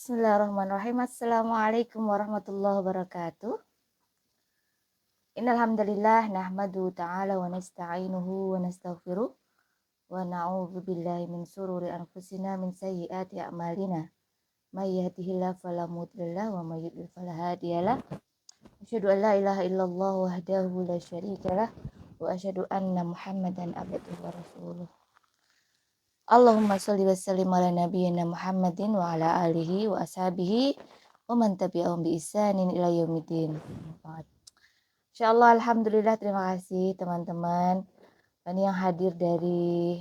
Bismillahirrahmanirrahim. Assalamualaikum warahmatullahi wabarakatuh. Innal hamdalillah nahmadu ta'ala wa nasta'inuhu wa nastaghfiruh wa na'udzu billahi min sururi anfusina min sayyiati a'malina. May yahdihillahu fala mudhillalah wa may yudhlil fala hadiyalah. Asyhadu an la ilaha illallah wahdahu la syarikalah wa asyhadu anna Muhammadan abduhu wa rasuluh. Allahumma sholli wa sallim ala nabiyyina Muhammadin wa ala alihi wa ashabihi wa man tabi'ahum bi ihsanin ila yaumiddin. Insyaallah, alhamdulillah, terima kasih teman-teman ini yang hadir dari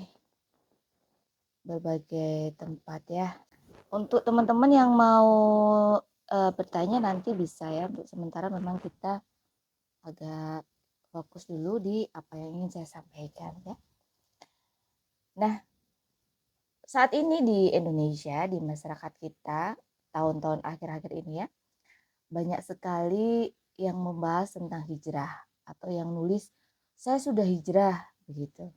berbagai tempat ya. Untuk teman-teman yang mau bertanya nanti bisa ya. Untuk sementara memang kita agak fokus dulu di apa yang ingin saya sampaikan ya. Nah, saat ini di Indonesia, di masyarakat kita, tahun-tahun akhir-akhir ini ya, banyak sekali yang membahas tentang hijrah atau yang nulis saya sudah hijrah begitu.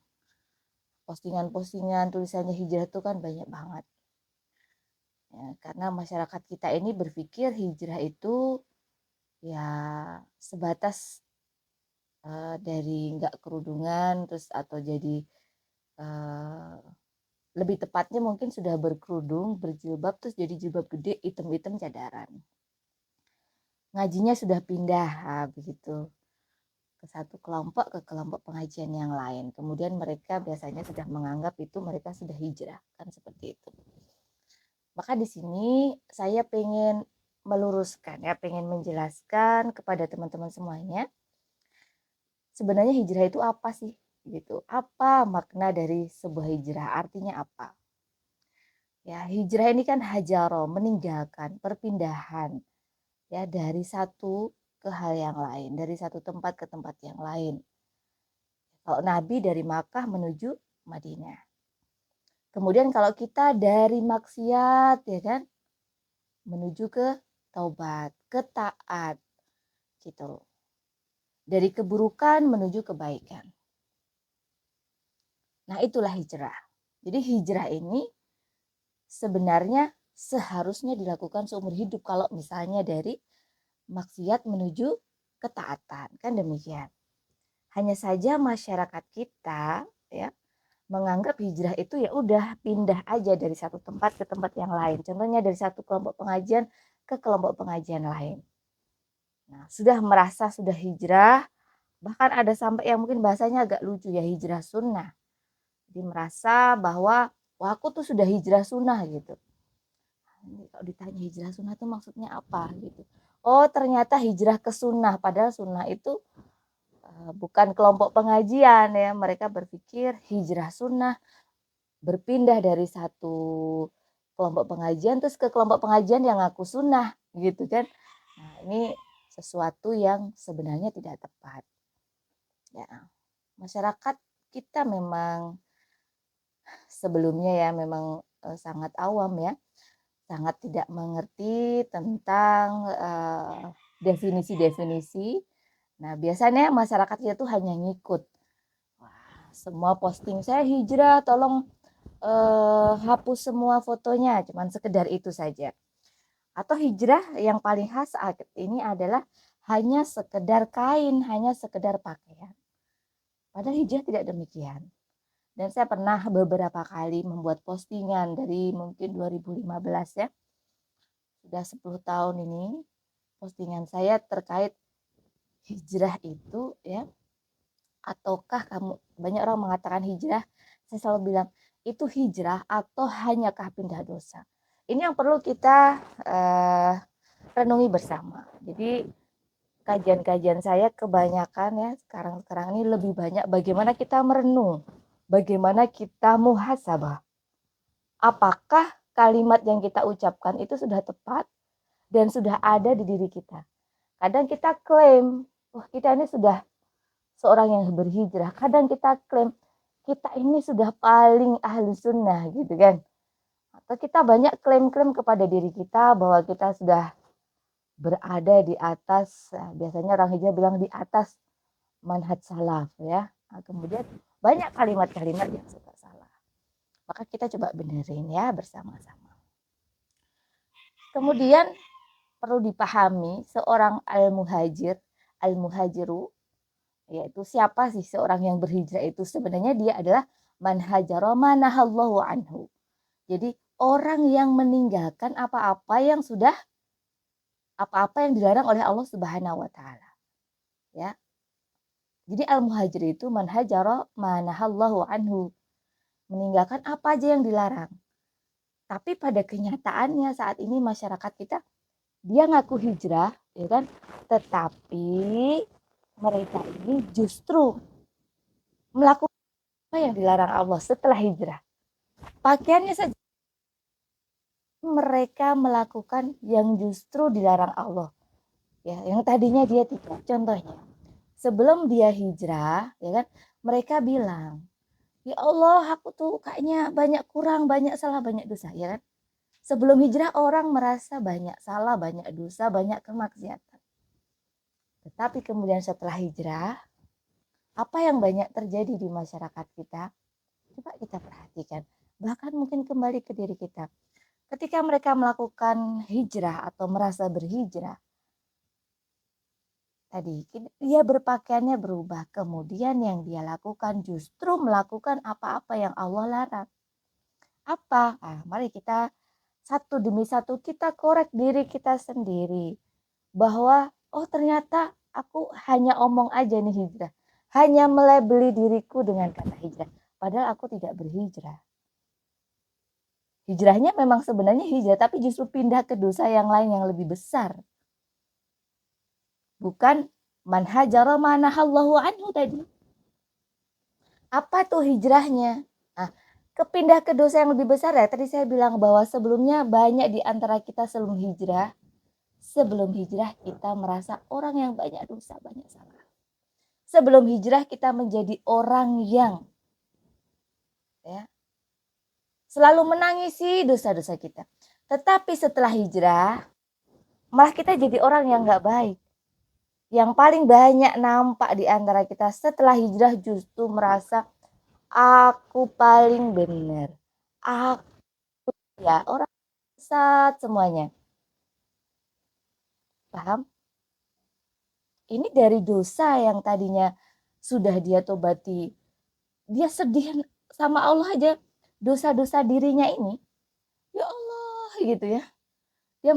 Postingan-postingan tulisannya hijrah itu kan banyak banget. Ya, karena masyarakat kita ini berpikir hijrah itu ya sebatas dari nggak kerudungan terus atau jadi lebih tepatnya mungkin sudah berkerudung, berjilbab, terus jadi jilbab gede, hitam-hitam cadaran. Ngajinya sudah pindah, begitu. Ke satu kelompok, ke kelompok pengajian yang lain. Kemudian mereka biasanya sudah menganggap itu mereka sudah hijrah, kan seperti itu. Maka di sini saya pengen meluruskan ya, pengen menjelaskan kepada teman-teman semuanya. Sebenarnya hijrah itu apa sih? Gitu. Apa makna dari sebuah hijrah? Artinya apa? Ya, hijrah ini kan hajaro, meninggalkan, perpindahan ya dari satu ke hal yang lain, dari satu tempat ke tempat yang lain. Kalau Nabi dari Makkah menuju Madinah. Kemudian kalau kita dari maksiat ya kan menuju ke taubat, ke taat gitu. Dari keburukan menuju kebaikan. Nah, itulah hijrah. Jadi hijrah ini sebenarnya seharusnya dilakukan seumur hidup kalau misalnya dari maksiat menuju ketaatan, kan demikian. Hanya saja masyarakat kita ya menganggap hijrah itu ya udah pindah aja dari satu tempat ke tempat yang lain. Contohnya dari satu kelompok pengajian ke kelompok pengajian lain. Nah, sudah merasa sudah hijrah, bahkan ada sampai yang mungkin bahasanya agak lucu ya, hijrah sunnah. Jadi merasa bahwa wah aku tuh sudah hijrah sunnah gitu. Ini kalau ditanya hijrah sunnah itu maksudnya apa gitu. Oh ternyata hijrah ke sunnah, padahal sunnah itu bukan kelompok pengajian ya. Mereka berpikir hijrah sunnah berpindah dari satu kelompok pengajian terus ke kelompok pengajian yang ngaku sunnah gitu kan. Nah ini sesuatu yang sebenarnya tidak tepat. Ya, masyarakat kita memang sebelumnya ya memang sangat awam ya, sangat tidak mengerti tentang definisi-definisi. Nah biasanya masyarakat kita tuh hanya ngikut. Wah, semua posting saya hijrah, tolong hapus semua fotonya, cuman sekedar itu saja. Atau hijrah yang paling khas saat ini adalah hanya sekedar kain, hanya sekedar pakaian. Padahal hijrah tidak demikian. Dan saya pernah beberapa kali membuat postingan dari mungkin 2015 ya. Sudah 10 tahun ini postingan saya terkait hijrah itu ya. Ataukah kamu, banyak orang mengatakan hijrah, saya selalu bilang itu hijrah atau hanyakah pindah dosa. Ini yang perlu kita renungi bersama. Jadi kajian-kajian saya kebanyakan ya sekarang ini lebih banyak bagaimana kita merenung, bagaimana kita muhasabah. Apakah kalimat yang kita ucapkan itu sudah tepat dan sudah ada di diri kita. Kadang kita klaim, wah kita ini sudah seorang yang berhijrah. Kadang kita klaim, kita ini sudah paling ahli sunnah gitu kan. Atau kita banyak klaim-klaim kepada diri kita bahwa kita sudah berada di atas, biasanya orang hijrah bilang di atas manhaj salaf ya. Nah, kemudian banyak kalimat-kalimat yang suka salah. Maka kita coba benerin ya bersama-sama. Kemudian perlu dipahami seorang al-muhajiru, yaitu siapa sih seorang yang berhijrah itu? Sebenarnya dia adalah man hajara ma nahallahu anhu. Jadi orang yang meninggalkan apa-apa yang dilarang oleh Allah Subhanahu wa taala, ya. Jadi al-muhajir itu man hajara ma nahallahu anhu, meninggalkan apa aja yang dilarang. Tapi pada kenyataannya saat ini masyarakat kita, dia ngaku hijrah, ya kan? Tetapi mereka ini justru melakukan apa yang dilarang Allah setelah hijrah. Pakaiannya saja mereka melakukan yang justru dilarang Allah. Ya, yang tadinya dia tidak. Contohnya, sebelum dia hijrah, ya kan? Mereka bilang, "Ya Allah, aku tuh kayaknya banyak kurang, banyak salah, banyak dosa," ya kan? Sebelum hijrah orang merasa banyak salah, banyak dosa, banyak kemaksiatan. Tetapi kemudian setelah hijrah, apa yang banyak terjadi di masyarakat kita? Coba kita perhatikan. Bahkan mungkin kembali ke diri kita. Ketika mereka melakukan hijrah atau merasa berhijrah, tadi dia berpakaiannya berubah. Kemudian yang dia lakukan justru melakukan apa-apa yang Allah larang. Apa? Mari kita satu demi satu kita korek diri kita sendiri. Bahwa ternyata aku hanya omong aja nih hijrah. Hanya melebeli diriku dengan kata hijrah. Padahal aku tidak berhijrah. Hijrahnya memang sebenarnya hijrah, tapi justru pindah ke dosa yang lain yang lebih besar. Bukan man hajara ma nahallahu anhu tadi. Apa tuh hijrahnya? Kepindah ke dosa yang lebih besar ya. Tadi saya bilang bahwa sebelumnya banyak di antara kita sebelum hijrah kita merasa orang yang banyak dosa, banyak salah. Sebelum hijrah kita menjadi orang yang selalu menangisi dosa-dosa kita. Tetapi setelah hijrah, malah kita jadi orang yang gak baik. Yang paling banyak nampak di antara kita setelah hijrah justru merasa aku paling benar. Aku orang sesat semuanya. Paham? Ini dari dosa yang tadinya sudah dia tobati. Dia sedih sama Allah aja. Dosa-dosa dirinya ini. Ya Allah gitu ya. Dia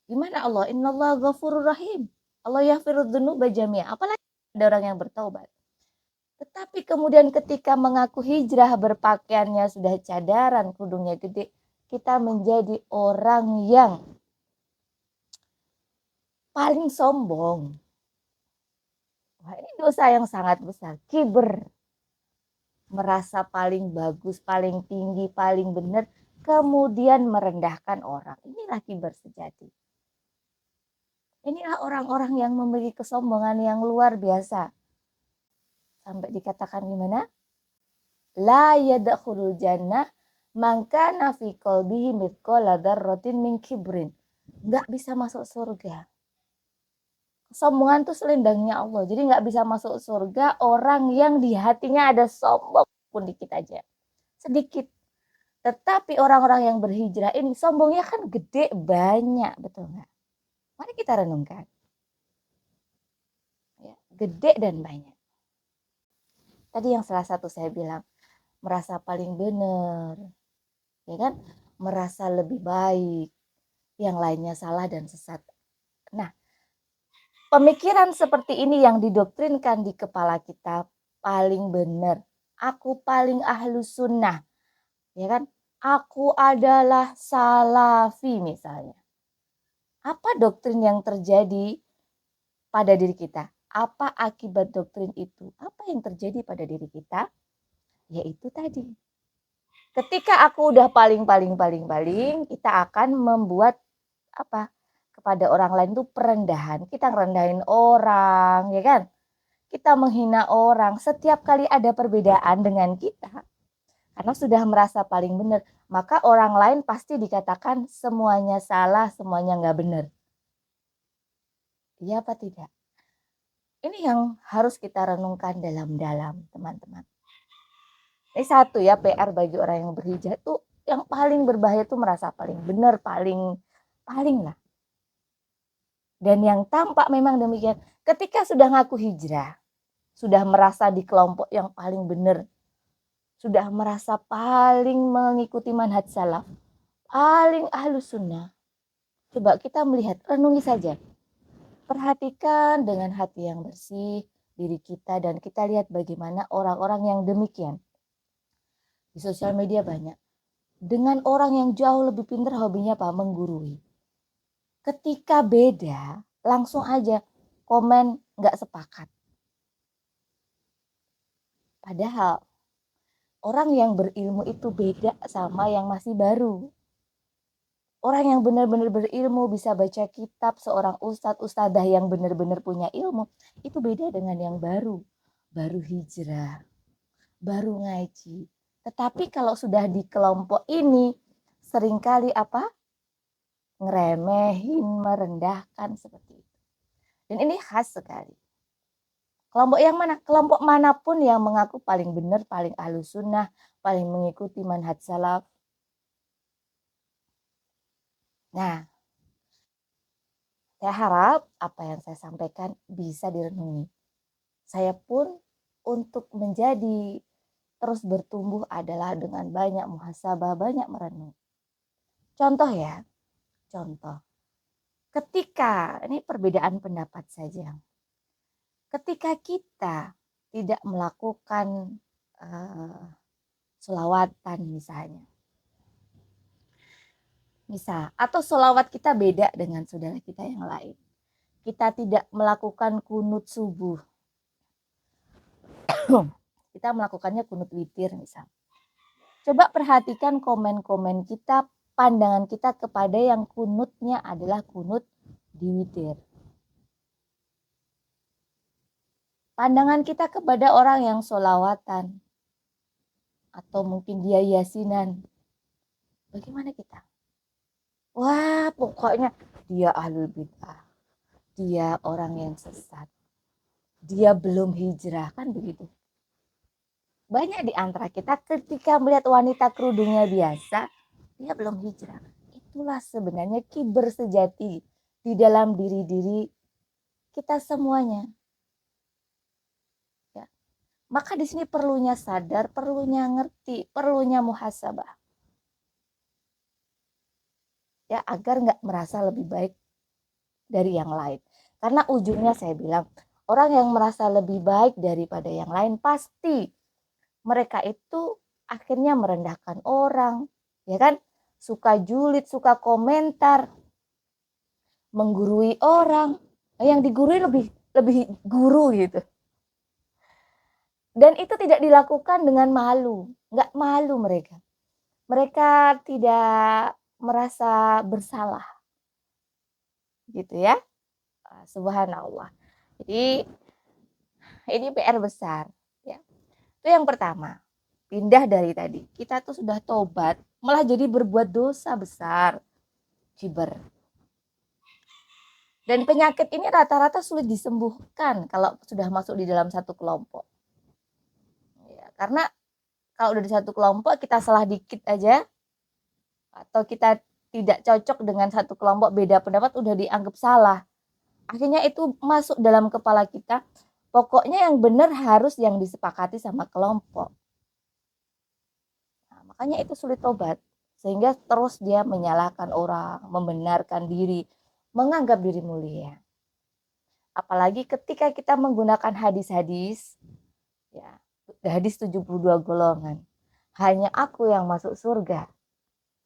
gimana Allah? Innallaha ghafurur rahim. Allah yaghfiru dzunuba jami'a. Apalagi ada orang yang bertaubat. Tetapi kemudian ketika mengaku hijrah, berpakaiannya sudah cadaran, kudungnya gede, kita menjadi orang yang paling sombong. Wah, ini dosa yang sangat besar. Kiber. Merasa paling bagus, paling tinggi, paling benar, kemudian merendahkan orang. Inilah kiber sejati. Inilah orang-orang yang memiliki kesombongan yang luar biasa. Sampai dikatakan gimana? La yadkhulul jannah man kana fi qalbihi mithqala dzarratin min kibrin. Enggak bisa masuk surga. Kesombongan itu selendangnya Allah. Jadi enggak bisa masuk surga orang yang di hatinya ada sombong pun dikit aja. Sedikit. Tetapi orang-orang yang berhijrah ini sombongnya kan gede banyak, betul enggak? Mari kita renungkan. Ya, gede dan banyak. Tadi yang salah satu saya bilang, merasa paling benar, ya kan? Merasa lebih baik, yang lainnya salah dan sesat. Nah, pemikiran seperti ini yang didoktrinkan di kepala kita paling benar. Aku paling ahlus sunnah, ya kan? Aku adalah salafi misalnya. Apa doktrin yang terjadi pada diri kita? Apa akibat doktrin itu? Apa yang terjadi pada diri kita? Yaitu tadi. Ketika aku udah paling, kita akan membuat apa? Kepada orang lain itu perendahan. Kita ngerendahin orang, ya kan? Kita menghina orang. Setiap kali ada perbedaan dengan kita, karena sudah merasa paling benar, maka orang lain pasti dikatakan semuanya salah, semuanya nggak benar. Iya apa tidak? Ini yang harus kita renungkan dalam-dalam, teman-teman. Ini satu ya PR bagi orang yang berhijrah itu yang paling berbahaya itu merasa paling benar, paling lah. Dan yang tampak memang demikian. Ketika sudah ngaku hijrah, sudah merasa di kelompok yang paling benar, sudah merasa paling mengikuti manhaj salaf, paling ahlus sunnah. Coba kita melihat, renungi saja. Perhatikan dengan hati yang bersih diri kita dan kita lihat bagaimana orang-orang yang demikian. Di sosial media banyak. Dengan orang yang jauh lebih pintar hobinya apa? Menggurui. Ketika beda, langsung aja komen nggak sepakat. Padahal orang yang berilmu itu beda sama yang masih baru. Orang yang benar-benar berilmu bisa baca kitab, seorang ustadz, ustadzah yang benar-benar punya ilmu, itu beda dengan yang baru hijrah, baru ngaji. Tetapi kalau sudah di kelompok ini, seringkali apa? Ngeremehin, merendahkan seperti itu. Dan ini khas sekali. Kelompok yang mana? Kelompok manapun yang mengaku paling benar, paling ahlus sunnah, paling mengikuti manhaj salaf. Nah, saya harap apa yang saya sampaikan bisa direnungi. Saya pun untuk menjadi terus bertumbuh adalah dengan banyak muhasabah, banyak merenung. Contoh ya, contoh. Ketika, ini perbedaan pendapat saja. Ketika kita tidak melakukan sholawatan misalnya. Atau sholawat kita beda dengan saudara kita yang lain. Kita tidak melakukan kunut subuh. Kita melakukannya kunut witir misal. Coba perhatikan komen-komen kita, pandangan kita kepada yang kunutnya adalah kunut di witir. Pandangan kita kepada orang yang sholawatan. Atau mungkin dia yasinan. Bagaimana kita? Wah, pokoknya dia ahlul bid'ah. Dia orang yang sesat. Dia belum hijrah, kan begitu. Banyak di antara kita ketika melihat wanita kerudungnya biasa, dia belum hijrah. Itulah sebenarnya kiber sejati di dalam diri-diri kita semuanya. Ya. Maka di sini perlunya sadar, perlunya ngerti, perlunya muhasabah. Ya, agar nggak merasa lebih baik dari yang lain. Karena ujungnya saya bilang, orang yang merasa lebih baik daripada yang lain pasti mereka itu akhirnya merendahkan orang, ya kan? Suka julid, suka komentar, menggurui orang. Yang digurui lebih guru gitu. Dan itu tidak dilakukan dengan malu, nggak malu mereka. Mereka tidak merasa bersalah, gitu ya. Subhanallah. Jadi ini PR besar. Ya. Itu yang pertama. Pindah dari tadi. Kita tuh sudah tobat, malah jadi berbuat dosa besar. Ciber. Dan penyakit ini rata-rata sulit disembuhkan kalau sudah masuk di dalam satu kelompok. Ya, karena kalau udah di satu kelompok kita salah dikit aja, atau kita tidak cocok dengan satu kelompok, beda pendapat udah dianggap salah. Akhirnya itu masuk dalam kepala kita, pokoknya yang benar harus yang disepakati sama kelompok. Nah, makanya itu sulit tobat. Sehingga terus dia menyalahkan orang, membenarkan diri, menganggap diri mulia. Apalagi ketika kita menggunakan hadis-hadis, ya, hadis 72 golongan. Hanya aku yang masuk surga.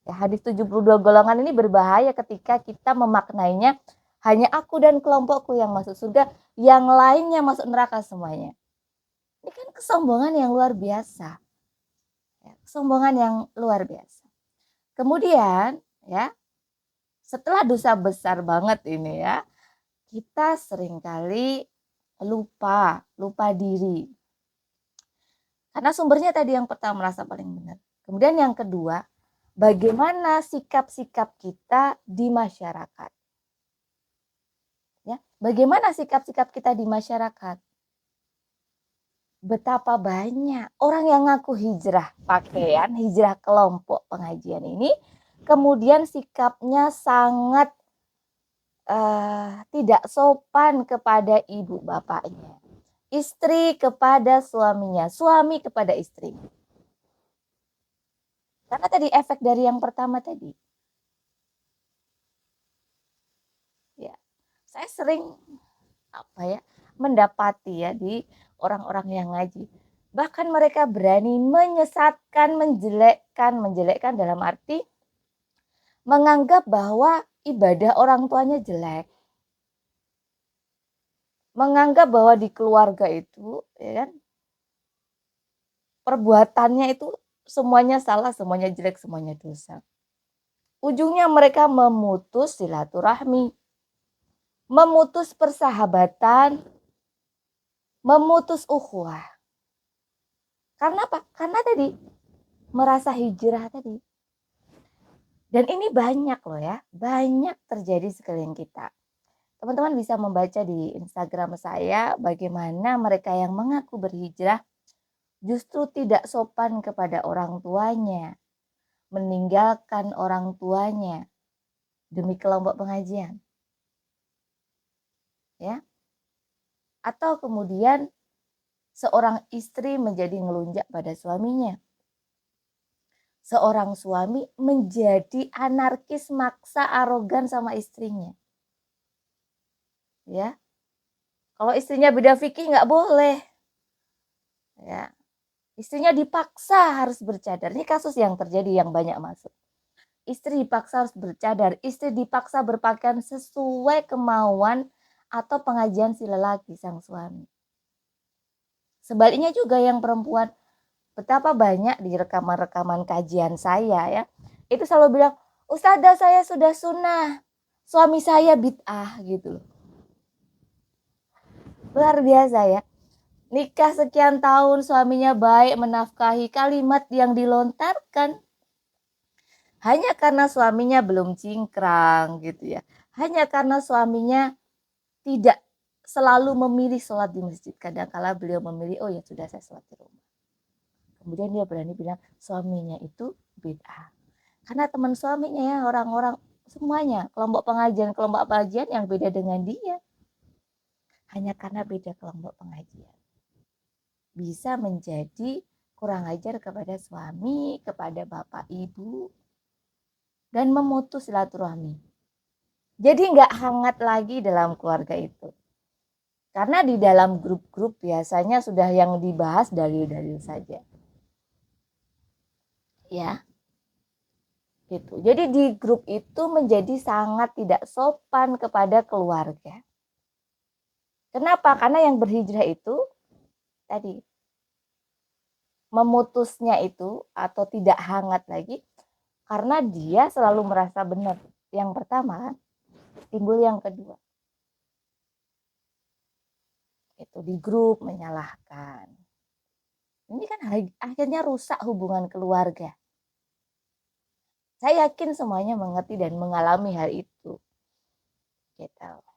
Ya, hadis 72 golongan ini berbahaya ketika kita memaknainya hanya aku dan kelompokku yang masuk surga, yang lainnya masuk neraka semuanya. Ini kan kesombongan yang luar biasa. Ya, kesombongan yang luar biasa. Kemudian, ya, setelah dosa besar banget ini ya, kita seringkali lupa diri. Karena sumbernya tadi yang pertama merasa paling benar. Kemudian yang kedua, bagaimana sikap-sikap kita di masyarakat. Ya, bagaimana sikap-sikap kita di masyarakat? betapa banyak orang yang ngaku hijrah pakaian, hijrah kelompok pengajian ini, kemudian sikapnya sangat tidak sopan kepada ibu bapaknya, istri kepada suaminya, suami kepada istri. Karena tadi efek dari yang pertama tadi. Ya, saya sering mendapati ya di orang-orang yang ngaji. Bahkan mereka berani menyesatkan, menjelekkan dalam arti menganggap bahwa ibadah orang tuanya jelek. Menganggap bahwa di keluarga itu, ya kan, perbuatannya itu semuanya salah, semuanya jelek, semuanya dosa. Ujungnya mereka memutus silaturahmi, memutus persahabatan, memutus ukhuwah. Karena apa? Karena tadi merasa hijrah tadi. Dan ini banyak loh ya, banyak terjadi sekeliling kita. Teman-teman bisa membaca di Instagram saya bagaimana mereka yang mengaku berhijrah justru tidak sopan kepada orang tuanya, meninggalkan orang tuanya demi kelompok pengajian. Ya. Atau kemudian seorang istri menjadi ngelunjak pada suaminya. Seorang suami menjadi anarkis, maksa, arogan sama istrinya. Ya. Kalau istrinya beda fikih nggak boleh. Ya. Istrinya dipaksa harus bercadar. Ini kasus yang terjadi yang banyak masuk. Istri dipaksa harus bercadar, istri dipaksa berpakaian sesuai kemauan atau pengajian si lelaki sang suami. Sebaliknya juga yang perempuan, betapa banyak di rekaman-rekaman kajian saya ya, itu selalu bilang, "Ustazah saya sudah sunnah, suami saya bid'ah," gitu loh. Luar biasa ya. Nikah sekian tahun, suaminya baik menafkahi, kalimat yang dilontarkan hanya karena suaminya belum cingkrang gitu ya. Hanya karena suaminya tidak selalu memilih sholat di masjid. Kadang-kala beliau memilih, oh ya sudah saya sholat di rumah. Kemudian dia berani bilang suaminya itu bid'ah. Karena teman suaminya ya orang-orang semuanya kelompok pengajian yang beda dengan dia. Hanya karena beda kelompok pengajian. Bisa menjadi kurang ajar kepada suami, kepada bapak ibu, dan memutus silaturahmi. Jadi nggak hangat lagi dalam keluarga itu. Karena di dalam grup-grup biasanya sudah yang dibahas dalil-dalil saja. Ya. Gitu. Jadi di grup itu menjadi sangat tidak sopan kepada keluarga. Kenapa? Karena yang berhijrah itu tadi memutusnya itu atau tidak hangat lagi karena dia selalu merasa benar. Yang pertama, timbul yang kedua. Itu di grup menyalahkan. Ini kan akhirnya rusak hubungan keluarga. Saya yakin semuanya mengerti dan mengalami hal itu. Gitu.